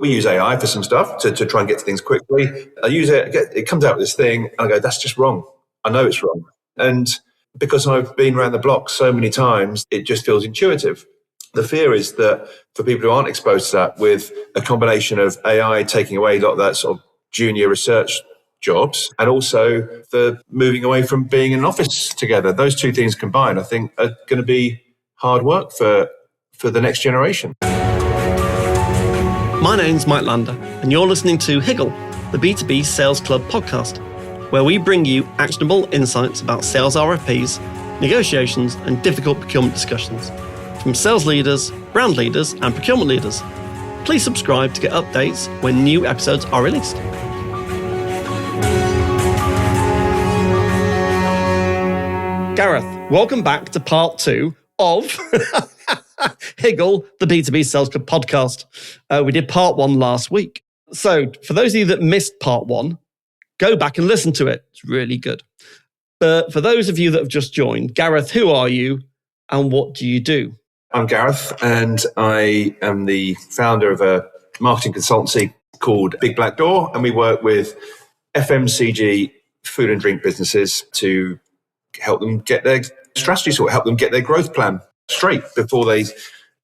We use AI for some stuff to try and get to things quickly. I use it, it comes out with this thing, and I go, that's just wrong. I know it's wrong. And because I've been around the block so many times, it just feels intuitive. The fear is that for people who aren't exposed to that, with a combination of AI taking away a lot of that sort of junior research jobs, and also the moving away from being in an office together, those two things combined, I think, are going to be hard work for the next generation. My name's Mike Lander, and you're listening to Higgle, the B2B Sales Club podcast, where we bring you actionable insights about sales RFPs, negotiations, and difficult procurement discussions from sales leaders, brand leaders, and procurement leaders. Please subscribe to get updates when new episodes are released. Gareth, welcome back to part 2 of Higgle, the B2B Sales Club podcast. We did part 1 last week. So for those of you that missed part 1, go back and listen to it. It's really good. But for those of you that have just joined, Gareth, who are you and what do you do? I'm Gareth, and I am the founder of a marketing consultancy called Big Black Door, and we work with FMCG food and drink businesses to help them get their strategy sorted, help them get their growth plan straight before they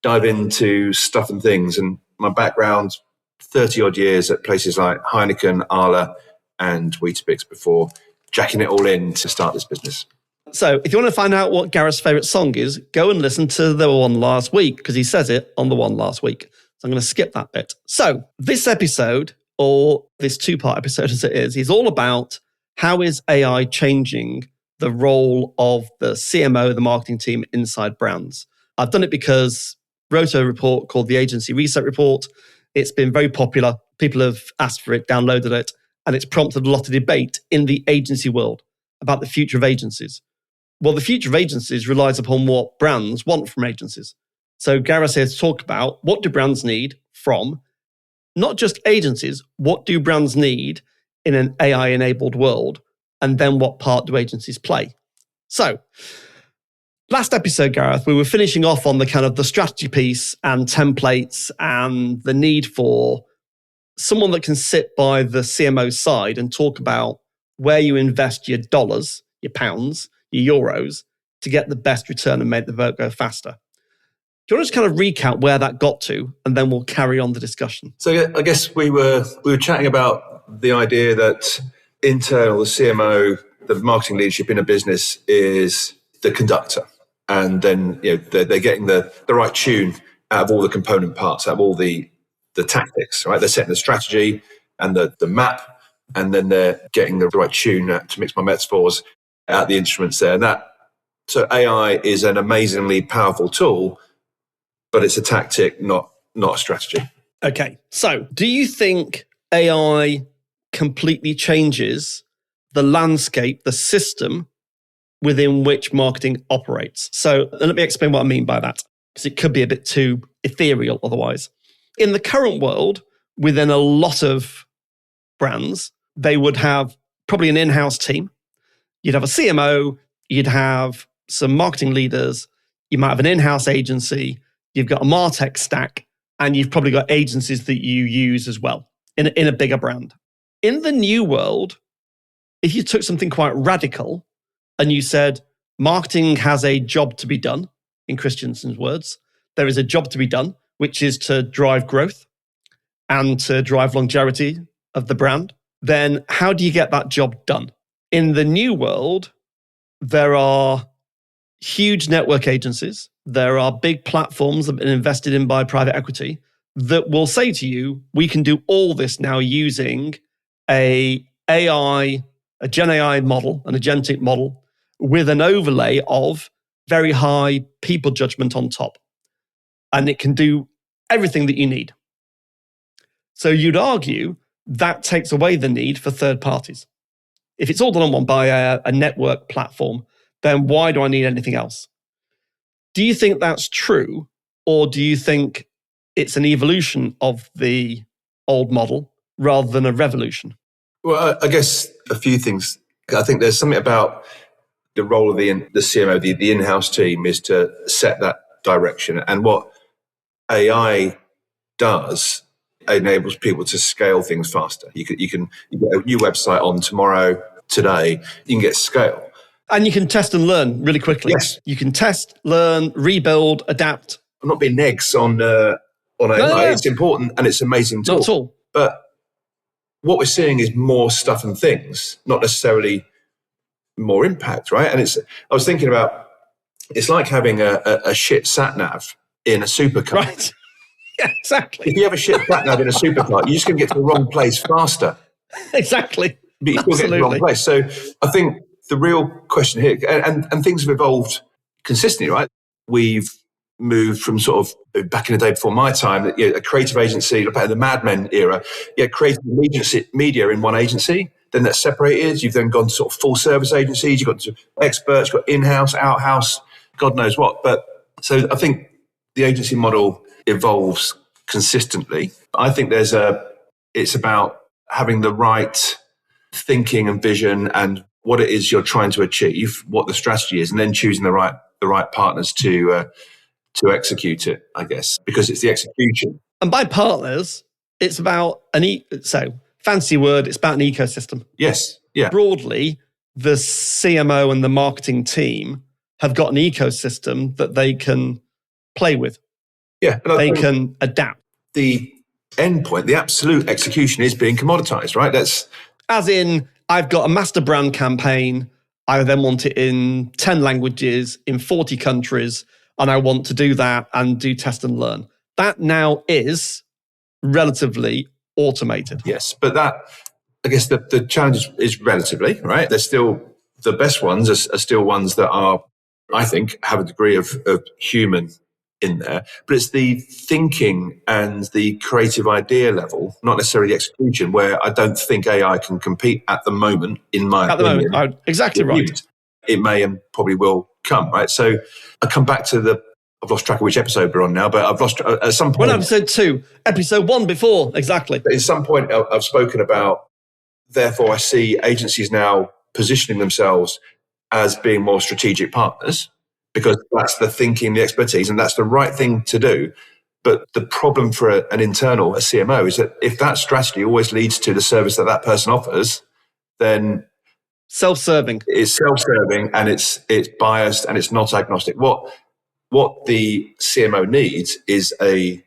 dive into stuff and things. And my background, 30 odd years at places like Heineken, Arla and Weetabix before jacking it all in to start this business. So if you want to find out what Gareth's favourite song is, go and listen to the one last week because he says it on the one last week. So I'm going to skip that bit. So this episode, or this 2-part episode as it is all about how is AI changing the role of the CMO, the marketing team inside brands. I've done it because wrote a report called the Agency Reset Report. It's been very popular. People have asked for it, downloaded it, and it's prompted a lot of debate in the agency world about the future of agencies. Well, the future of agencies relies upon what brands want from agencies. So Gareth here to talk about what do brands need from not just agencies, what do brands need in an AI-enabled world? And then what part do agencies play? So, last episode, Gareth, we were finishing off on the kind of the strategy piece and templates and the need for someone that can sit by the CMO side and talk about where you invest your dollars, your pounds, your euros to get the best return and make the vote go faster. Do you want to just kind of recap where that got to, and then we'll carry on the discussion? So I guess we were chatting about the idea that internal, the CMO, the marketing leadership in a business is the conductor. And then they're getting the right tune out of all the component parts, out of all the tactics, right? They're setting the strategy and the map, and then they're getting the right tune, to mix my metaphors, out the instruments there. And so AI is an amazingly powerful tool, but it's a tactic, not a strategy. Okay. So do you think AI completely changes the landscape, the system within which marketing operates? So let me explain what I mean by that, because it could be a bit too ethereal otherwise. In the current world, within a lot of brands, they would have probably an in-house team. You'd have a CMO, you'd have some marketing leaders, you might have an in-house agency, you've got a MarTech stack, and you've probably got agencies that you use as well in a bigger brand. In the new world, if you took something quite radical and you said, marketing has a job to be done, in Christensen's words, there is a job to be done, which is to drive growth and to drive longevity of the brand, then how do you get that job done? In the new world, there are huge network agencies. There are big platforms that have been invested in by private equity that will say to you, we can do all this now using a Gen AI model, an agentic model, with an overlay of very high people judgment on top. And it can do everything that you need. So you'd argue that takes away the need for third parties. If it's all done on one by a network platform, then why do I need anything else? Do you think that's true? Or do you think it's an evolution of the old model rather than a revolution? Well, I guess a few things. I think there's something about the role of the CMO, the in-house team, is to set that direction. And what AI does enables people to scale things faster. You get a new website on tomorrow, today, you can get scale. And you can test and learn really quickly. Yes. You can test, learn, rebuild, adapt. I'm not being negs on AI. No. It's important and it's amazing tool. Not at all. But what we're seeing is more stuff and things, not necessarily more impact, right? And I was thinking about, it's like having a shit sat nav in a supercar. Right. Yeah, exactly. If you have a shit sat nav in a supercar, you're just going to get to the wrong place faster. Exactly. But you still get to the wrong place. So I think the real question here, and things have evolved consistently, right? We've moved from sort of back in the day before my time, a creative agency, like in the Mad Men era, creative media in one agency. Then that's separated. You've then gone to sort of full service agencies. You've got to experts. You've got in-house, out-house, God knows what. But so I think the agency model evolves consistently. I think it's about having the right thinking and vision and what it is you're trying to achieve, what the strategy is, and then choosing the right partners to execute it, I guess, because it's the execution. And by partners, it's about fancy word, it's about an ecosystem. Yes, yeah. Broadly, the CMO and the marketing team have got an ecosystem that they can play with. Yeah. They can adapt. The end point, the absolute execution is being commoditized, right? That's as in, I've got a master brand campaign. I then want it in 10 languages, in 40 countries, and I want to do that and do test and learn. That now is relatively automated. Yes, but that, I guess the challenge is relatively, right? They're still, the best ones are still ones that are, I think, have a degree of human in there. But it's the thinking and the creative idea level, not necessarily the execution, where I don't think AI can compete at the moment, in my opinion. Moment, exactly right. It may and probably will come, right? So I come back to I've lost track of which episode we're on now, but I've lost at some point. Well, episode 2, episode 1 before, exactly. But at some point I've spoken about, therefore I see agencies now positioning themselves as being more strategic partners, because that's the thinking, the expertise, and that's the right thing to do. But the problem for an internal, a CMO, is that if that strategy always leads to the service that person offers, then self-serving. It's self-serving and it's biased and it's not agnostic. What the CMO needs is a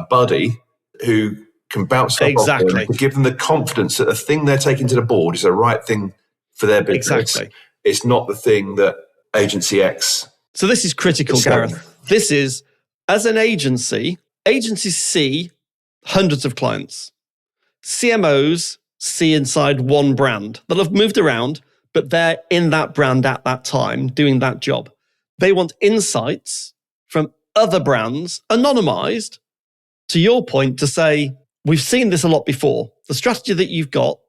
buddy who can bounce stuff off them, to give them the confidence that the thing they're taking to the board is the right thing for their business. Exactly. It's not the thing that agency X. So this is critical, Gareth. This is, as an agencies see hundreds of clients. CMOs see inside one brand. They'll have moved around, but they're in that brand at that time, doing that job. They want insights from other brands, anonymized, to your point, to say, we've seen this a lot before. The strategy that you've got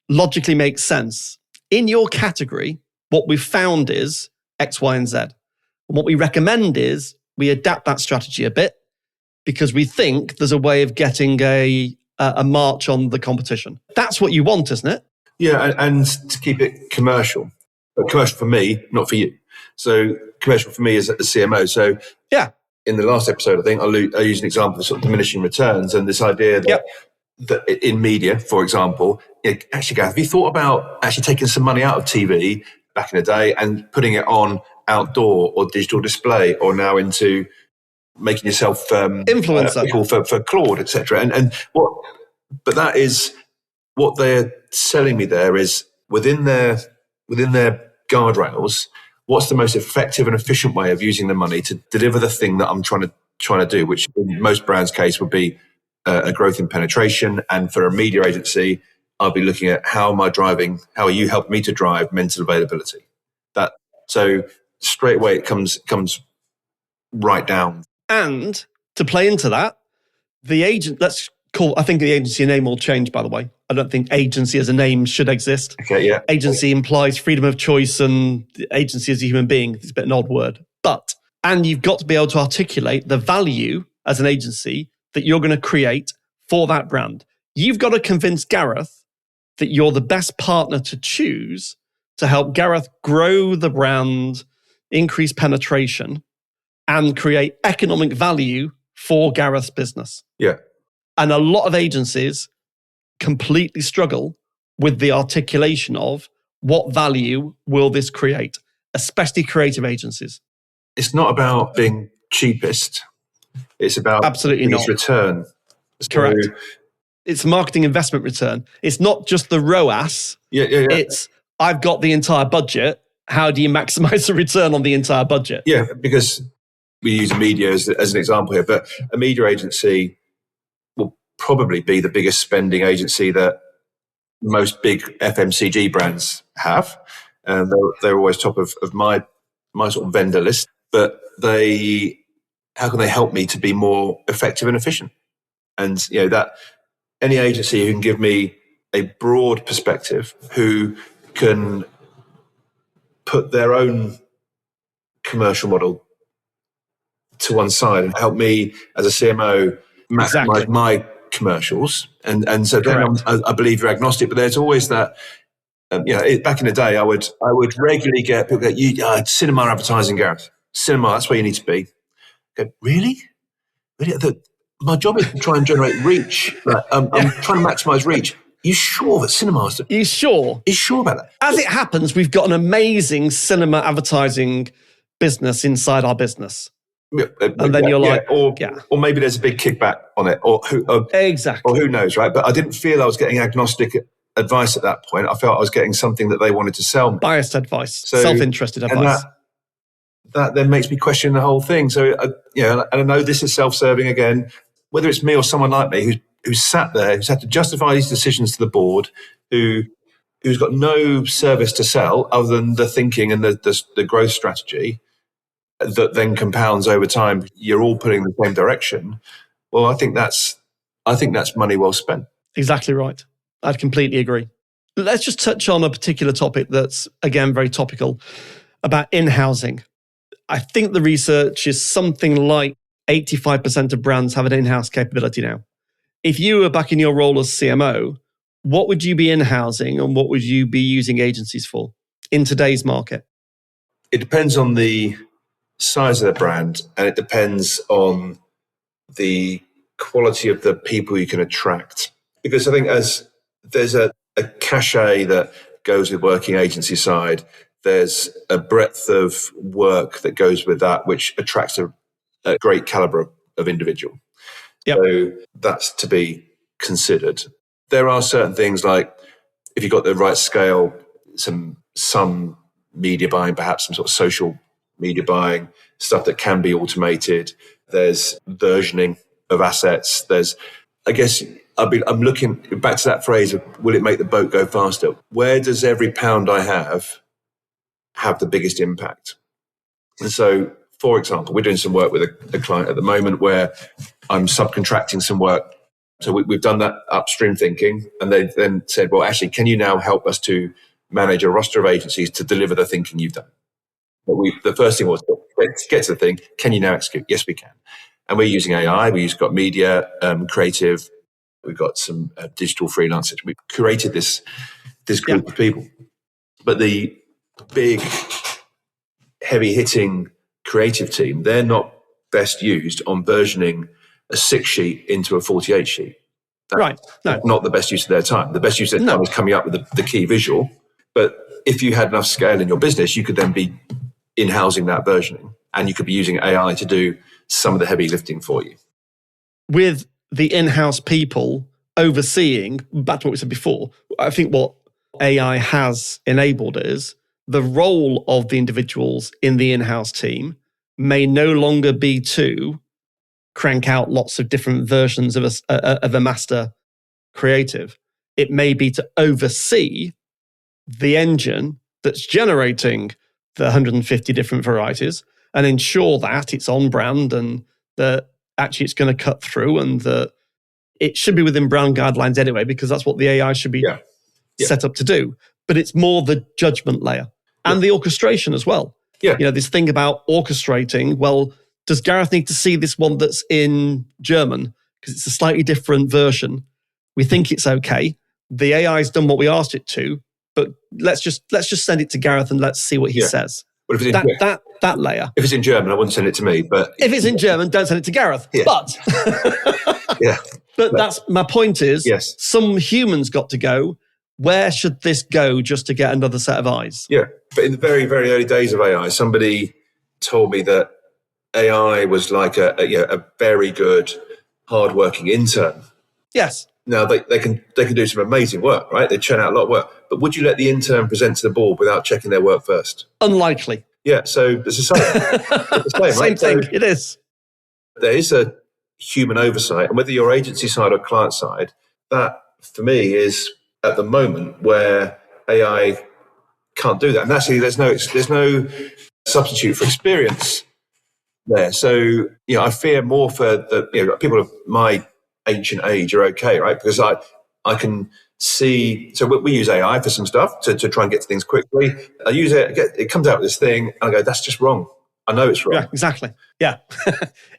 logically makes sense. In your category, what we've found is X, Y, and Z. And what we recommend is we adapt that strategy a bit because we think there's a way of getting a march on the competition. That's what you want, isn't it? Yeah, and to keep it commercial. But commercial for me, not for you. So commercial for me is a CMO. So yeah, in the last episode, I think I used an example of sort of diminishing returns and this idea that in media, for example, actually, Gareth, have you thought about actually taking some money out of TV back in the day and putting it on outdoor or digital display, or now into making yourself influencer for Claude, etc. But that is what they're selling me there is within their guardrails. What's the most effective and efficient way of using the money to deliver the thing that I'm trying to do, which in most brands' case would be a growth in penetration. And for a media agency, I'll be looking at how are you helping me to drive mental availability? So straight away it comes right down. And to play into that, the agent, I think the agency name will change, by the way. I don't think agency as a name should exist. Okay, yeah. Agency implies freedom of choice, and agency as a human being is a bit an odd word. And you've got to be able to articulate the value as an agency that you're going to create for that brand. You've got to convince Gareth that you're the best partner to choose to help Gareth grow the brand, increase penetration, and create economic value for Gareth's business. Yeah. And a lot of agencies completely struggle with the articulation of what value will this create, especially creative agencies. It's not about being cheapest. It's about absolutely biggest not return. Correct. It's marketing investment return. It's not just the ROAS. Yeah. It's I've got the entire budget. How do you maximize the return on the entire budget? Yeah, because we use media as an example here, but a media agency will probably be the biggest spending agency that most big FMCG brands have. And they're always top of my sort of vendor list. But how can they help me to be more effective and efficient? And that any agency who can give me a broad perspective, who can put their own commercial model to one side and help me as a CMO maximize my commercials. And so then I believe you're agnostic, but there's always that. Back in the day, I would regularly get people go, cinema advertising, Gareth. Cinema, that's where you need to be. I go, really? My job is to try and generate reach. I'm trying to maximize reach. You sure that cinemas? You sure? You sure about that? As it happens, we've got an amazing cinema advertising business inside our business. And then you're like, or maybe there's a big kickback on it, or who knows, right? But I didn't feel I was getting agnostic advice at that point. I felt I was getting something that they wanted to sell me. Biased advice, self-interested advice. That then makes me question the whole thing. So, and I know this is self-serving again, whether it's me or someone like me who's sat there, who's had to justify these decisions to the board, who's got no service to sell other than the thinking and the growth strategy that then compounds over time. You're all putting in the same direction. Well, I think that's money well spent. Exactly right. I'd completely agree. Let's just touch on a particular topic that's, again, very topical, about in-housing. I think the research is something like 85% of brands have an in-house capability now. If you were back in your role as CMO, what would you be in-housing and what would you be using agencies for in today's market? It depends on the size of the brand, and it depends on the quality of the people you can attract. Because I think as there's a cachet that goes with working agency side, there's a breadth of work that goes with that, which attracts a great caliber of individual. Yep. So that's to be considered. There are certain things like, if you've got the right scale, some media buying, perhaps some sort of social media buying, stuff that can be automated. There's versioning of assets. I guess I'm looking back to that phrase of, will it make the boat go faster? Where does every pound I have the biggest impact? And so, for example, we're doing some work with a client at the moment where I'm subcontracting some work. So we've done that upstream thinking, and they then said, well, actually, can you now help us to manage a roster of agencies to deliver the thinking you've done? But the first thing was, let's get to the thing. Can you now execute? Yes, we can. And we're using AI. We've got media, creative. We've got some digital freelancers. We've curated this group of people. But the big, heavy-hitting creative team, they're not best used on versioning a 6-sheet into a 48-sheet. Right. No. Not the best use of their time. The best use of their time is coming up with the key visual. But if you had enough scale in your business, you could then be in-housing that versioning, and you could be using AI to do some of the heavy lifting for you. With the in-house people overseeing, back to what we said before, I think what AI has enabled is the role of the individuals in the in-house team may no longer be to crank out lots of different versions of a master creative. It may be to oversee the engine that's generating the 150 different varieties and ensure that it's on brand and that actually it's going to cut through, and that it should be within brand guidelines anyway, because that's what the AI should be set up to do. But it's more the judgment layer and the orchestration as well. Yeah. This thing about orchestrating, well, does Gareth need to see this one that's in German? Because it's a slightly different version. We think it's okay. The AI's done what we asked it to, but let's just send it to Gareth and let's see what he says. Well, if it's that layer. If it's in German, I wouldn't send it to me. But if it's in German, don't send it to Gareth. Yeah. But Yeah. But that's my point is, Yes. some humans got to go. Where should this go just to get another set of eyes? Yeah. But in the very, very early days of AI, somebody told me that AI was like a very good, hardworking intern. Yes. Now they can do some amazing work, right? They churn out a lot of work. But would you let the intern present to the board without checking their work first? Unlikely. Yeah. So it's the same. It's the same, right? Thing. So it is. there is a human oversight, and whether you're agency side or client side, that for me is at the moment where AI can't do that. And actually, there's no substitute for experience there. So I fear more for the people of my ancient age are okay, right? Because I can see. So we use AI for some stuff to try and get to things quickly. I use it. It comes out with this thing, and I go, "That's just wrong. I know it's wrong." Yeah, exactly. Yeah.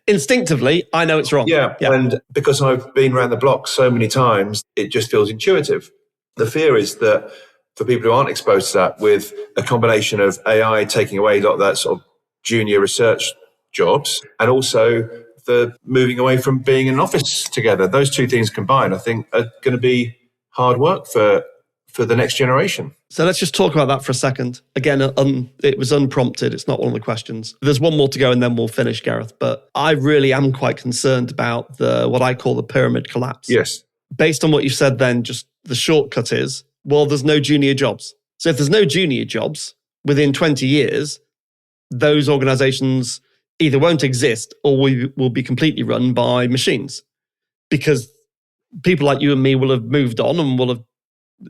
Instinctively, I know it's wrong. Yeah. And because I've been around the block so many times, it just feels intuitive. The fear is that for people who aren't exposed to that, with a combination of AI taking away a lot of that sort of junior research jobs, and also the moving away from being in an office together, those two things combined, I think, are going to be hard work for the next generation. So let's just talk about that for a second. Again, it was unprompted. It's not one of the questions. There's one more to go and then we'll finish, Gareth. But I really am quite concerned about what I call the pyramid collapse. Yes. Based on what you said then, just the shortcut is, well, there's no junior jobs. So if there's no junior jobs, within 20 years, those organizations either won't exist or will be completely run by machines. Because people like you and me will have moved on and will have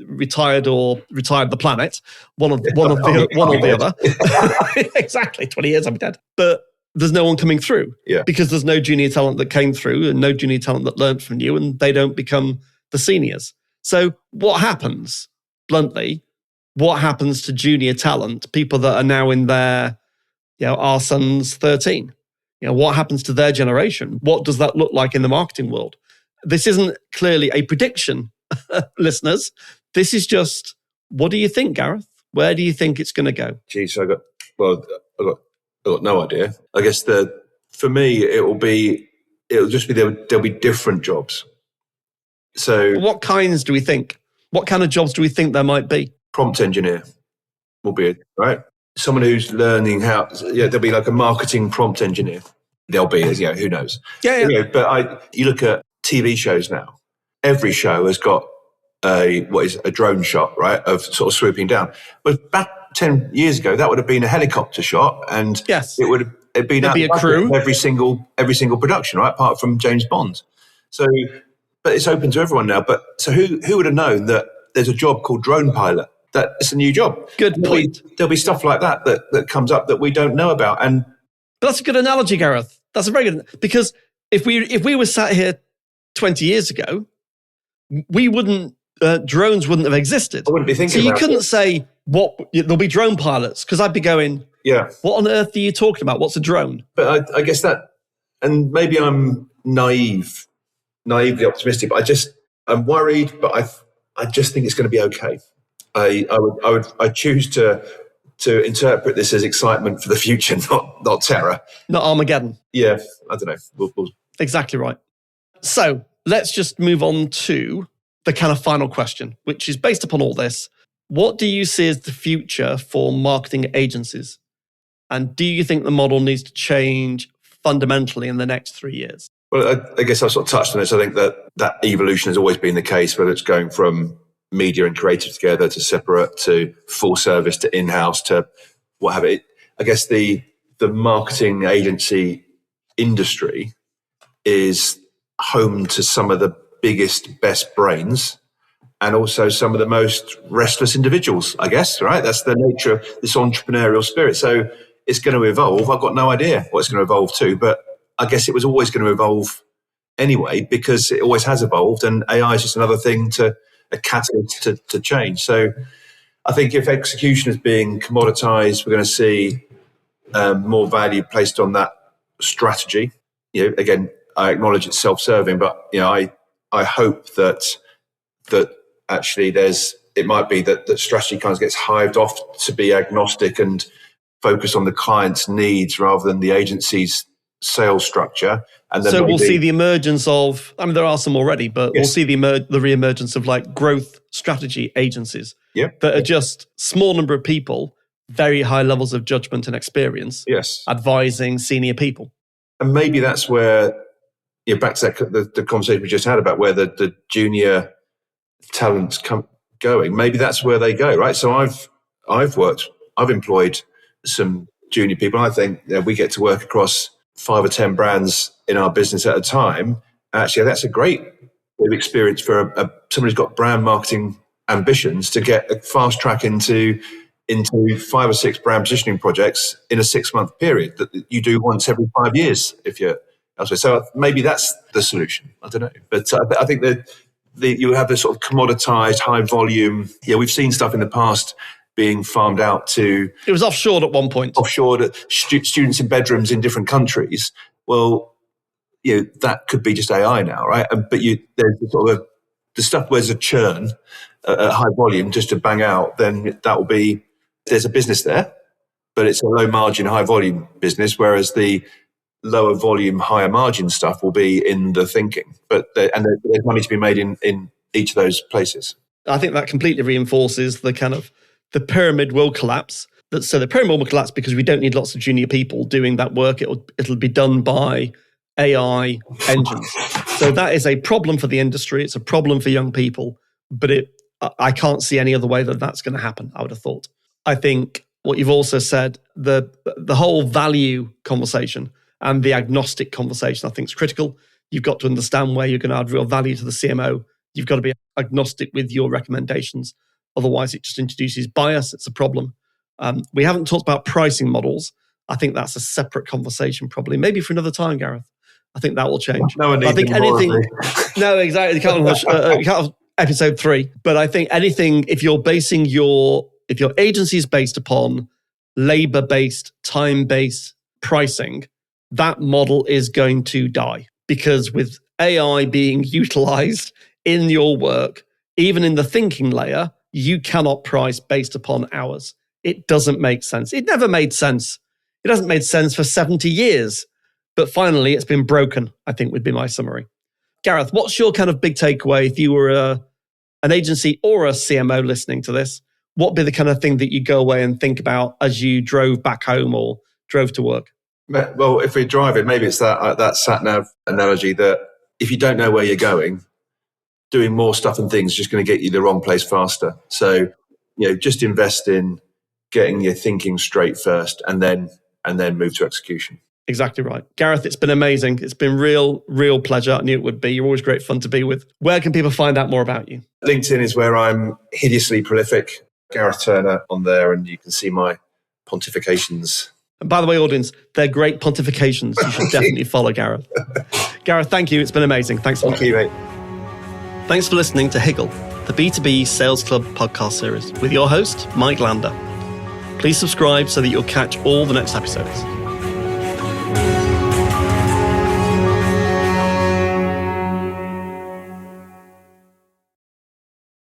retired the planet, one or the other. Exactly, 20 years I'll be dead. But there's no one coming through because there's no junior talent that came through and no junior talent that learned from you, and they don't become the seniors. So what happens, bluntly, what happens to junior talent, people that are now in their, our son's 13? What happens to their generation? What does that look like in the marketing world? This isn't clearly a prediction, listeners. This is just, what do you think, Gareth? Where do you think it's going to go? Geez, I got no idea. I guess for me, it'll just be there'll be different jobs. So what kinds do we think? What kind of jobs do we think there might be? Prompt engineer will be it, right? Someone who's learning how. There'll be like a marketing prompt engineer. There'll be, who knows? Yeah. But you look at TV shows now. Every show has got a drone shot, right, of sort of swooping down. But back 10 years ago, that would have been a helicopter shot, and it would have been a crew every single production, right, apart from James Bond. So, but it's open to everyone now. But so who would have known that there's a job called drone pilot? That it's a new job. Good point. There'll be stuff like that comes up that we don't know about, and that's a good analogy, Gareth. That's a very good, because if we were sat here 20 years ago, we wouldn't. Drones wouldn't have existed. I wouldn't be thinking. So you couldn't say there'll be drone pilots, because I'd be going, what on earth are you talking about? What's a drone? But I guess that, and maybe I'm naively optimistic, but I'm worried, but I just think it's going to be okay. I choose to interpret this as excitement for the future, not terror, not Armageddon. Yeah, I don't know. We'll... Exactly right. So let's just move on to the kind of final question, which is based upon all this. What do you see as the future for marketing agencies? And do you think the model needs to change fundamentally in the next 3 years? Well, I guess I've sort of touched on this. I think that evolution has always been the case, whether it's going from media and creative together to separate to full service to in-house to what have it. I guess the marketing agency industry is home to some of the biggest, best brains, and also some of the most restless individuals, I guess, right? That's the nature of this entrepreneurial spirit. So it's going to evolve. I've got no idea what it's going to evolve to, but I guess it was always going to evolve anyway, because it always has evolved, and AI is just another thing a catalyst to change. So I think if execution is being commoditized, we're going to see more value placed on that strategy. Again, I acknowledge it's self-serving, but I hope that actually it might be that strategy kind of gets hived off to be agnostic and focus on the client's needs rather than the agency's sales structure. And then so we'll see the emergence of, I mean, there are some already, but Yes. we'll see the re-emergence of like growth strategy agencies Yep. that are just small number of people, very high levels of judgment and experience, Yes. advising senior people. And maybe that's where, back to that, the conversation we just had about where the junior talents going. Maybe that's where they go, right? So I've employed some junior people. I think we get to work across 5 or 10 brands in our business at a time. Actually, that's a great experience for somebody who's got brand marketing ambitions to get a fast track into 5 or 6 brand positioning projects in a 6-month period that you do once every 5 years if you're elsewhere. So maybe that's the solution. I don't know. But I think that you have this sort of commoditized, high volume. Yeah, we've seen stuff in the past being farmed out to... It was offshored at one point. Offshored students in bedrooms in different countries. Well, that could be just AI now, right? But there's sort of the stuff where there's a churn at high volume just to bang out, then that will be... There's a business there, but it's a low margin, high volume business, whereas the lower volume, higher margin stuff will be in the thinking. But there's money to be made in each of those places. I think that completely reinforces the kind of the pyramid will collapse. So the pyramid will collapse because we don't need lots of junior people doing that work. It'll be done by AI engines. So that is a problem for the industry. It's a problem for young people, but I can't see any other way that that's going to happen, I would have thought. I think what you've also said, the whole value conversation and the agnostic conversation, I think is critical. You've got to understand where you're going to add real value to the CMO. You've got to be agnostic with your recommendations. Otherwise, it just introduces bias. It's a problem. We haven't talked about pricing models. I think that's a separate conversation, probably. Maybe for another time, Gareth. I think that will change. No one needs I think anything. No, exactly. You can't have episode 3. But I think anything, if your agency is based upon labor-based, time-based pricing, that model is going to die. Because with AI being utilized in your work, even in the thinking layer, you cannot price based upon hours. It doesn't make sense. It never made sense. It hasn't made sense for 70 years. But finally, it's been broken, I think would be my summary. Gareth, what's your kind of big takeaway if you were an agency or a CMO listening to this? What would be the kind of thing that you go away and think about as you drove back home or drove to work? Well, if we're driving, maybe it's that sat-nav analogy that if you don't know where you're going, doing more stuff and things is just going to get you the wrong place faster. So, just invest in getting your thinking straight first and then move to execution. Exactly right. Gareth, it's been amazing. It's been real pleasure. I knew it would be. You're always great fun to be with. Where can people find out more about you? LinkedIn is where I'm hideously prolific. Gareth Turner on there, and you can see my pontifications. And by the way, audience, they're great pontifications. You should definitely follow Gareth. Gareth, thank you. It's been amazing. Thanks a lot. Thank you, mate. Thanks for listening to Higgle, the B2B Sales Club podcast series with your host, Mike Lander. Please subscribe so that you'll catch all the next episodes.